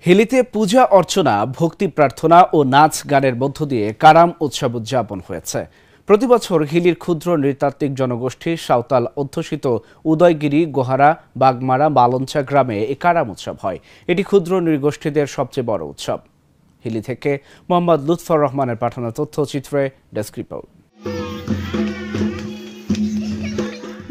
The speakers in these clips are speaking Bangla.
হিলিতে পূজা অর্চনা, ভক্তি প্রার্থনা ও নাচ গানের মধ্য দিয়ে কারাম উৎসব উদযাপন হয়েছে। প্রতিবছর হিলির ক্ষুদ্র নৃতাত্ত্বিক জনগোষ্ঠী সাঁওতাল অধ্যুষিত উদয়গিরি, গোহারা, বাগমারা, বালঞ্চা গ্রামে এই কারাম উৎসব হয়। এটি ক্ষুদ্র নৃগোষ্ঠীদের সবচেয়ে বড় উৎসব। হিলি থেকে মোহাম্মদ লুৎফর রহমানের পাঠানো তথ্যচিত্রে ডেস্ক রিপোর্ট।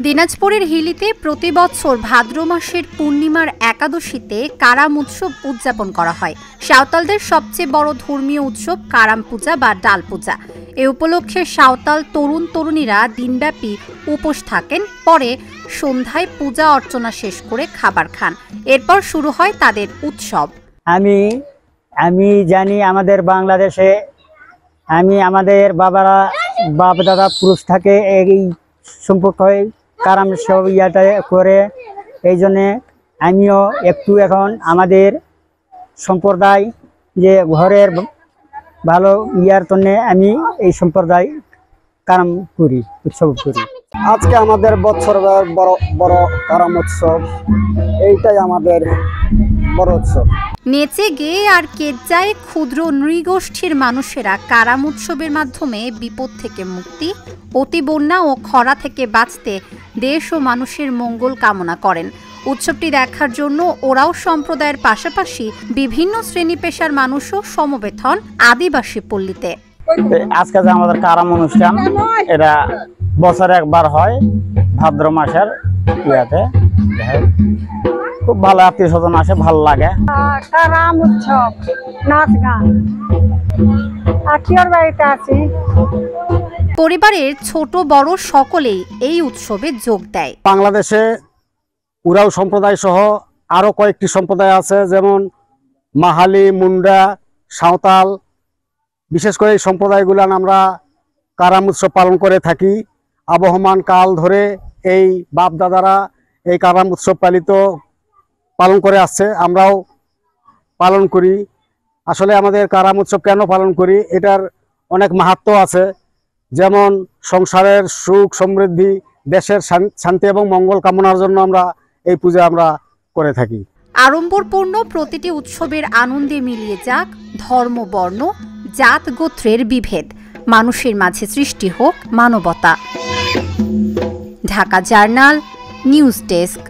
দিনাজপুরের হিলিতে প্রতি বছর ভাদ্র মাসের পূর্ণিমার একাদশীতে কারাম উৎসব উদযাপন করা হয়। সাঁওতালদের সবচেয়ে বড় ধর্মীয় উৎসব কারাম পূজা বা ডাল পূজা। এ উপলক্ষে সাঁওতাল তরুণ তরুণীরা দিনব্যাপী উপোস থাকেন। পরে সন্ধ্যায় পূজা অর্চনা শেষ করে খাবার খান। এরপর শুরু হয় তাদের উৎসব। আমি জানি আমাদের বাংলাদেশে আমাদের বাপ দাদা পুরুষ থাকে এই সম্পর্ক হয় কারাম সব ইয়াটা করে। এই জন্যে আমিও একটু এখন আমাদের সম্প্রদায় যে ঘরের ভালো ইয়ার জন্যে আমি এই সম্প্রদায় কারাম করি, উৎসব করি। আজকে আমাদের বছরের বড় বড় কারাম উৎসব, এইটাই আমাদের বড় উৎসব। নেচে গেয়ে আর কেজ্জায় ক্ষুদ্র নৃগোষ্ঠীর মানুষেরা কারাম উৎসবের মাধ্যমে বিপদ থেকে মুক্তি, অতিবন্যা ও খরা থেকে বাঁচতে দেশ ও মানুষের মঙ্গল কামনা করেন। উৎসবটি দেখার জন্য ওরাও সম্প্রদায়ের পাশাপাশি বিভিন্ন শ্রেণী পেশার মানুষও সমবেত হন আদিবাসী পল্লীতে। আজকে যে আমাদের কারাম অনুষ্ঠান, এটা বছরে একবার হয় ভাদ্র মাসের ইয়াতে। খুব ভালো আত্মীয় স্বজন আসে, ভালো লাগে। কারাম উৎসব, নাচ গান, আত্মীয়র বাড়িতে আছি। পরিবারের ছোট বড় সকলেই এই উৎসবে যোগ দেয়। বাংলাদেশে উরাও সম্প্রদায় সহ আরো কয়েকটি সম্প্রদায় আছে, যেমন মাহালি, মুন্ডা, সাঁওতাল। বিশেষ করে এই সম্প্রদায়গুলো আমরা কারাম উৎসব পালন করে থাকি। আবহমান কাল ধরে এই বাপ দাদারা এই কারাম উৎসব পালন করে আসছে, আমরাও পালন করি। আসলে আমাদের কারাম উৎসব কেন পালন করি, এটার অনেক মাহাত্ম্য আছে। যেমন সংসারের সুখ সমৃদ্ধি, দেশের শান্তি এবং মঙ্গল কামনার জন্য আমরা এই পূজা আমরা করে থাকি। আড়ম্বরপূর্ণ প্রতিটি উৎসবের আনন্দে মিলিয়ে যাক ধর্ম, বর্ণ, জাত, গোত্রের বিভেদ। মানুষের মাঝে সৃষ্টি হোক মানবতা। Dhaka journal, news desk.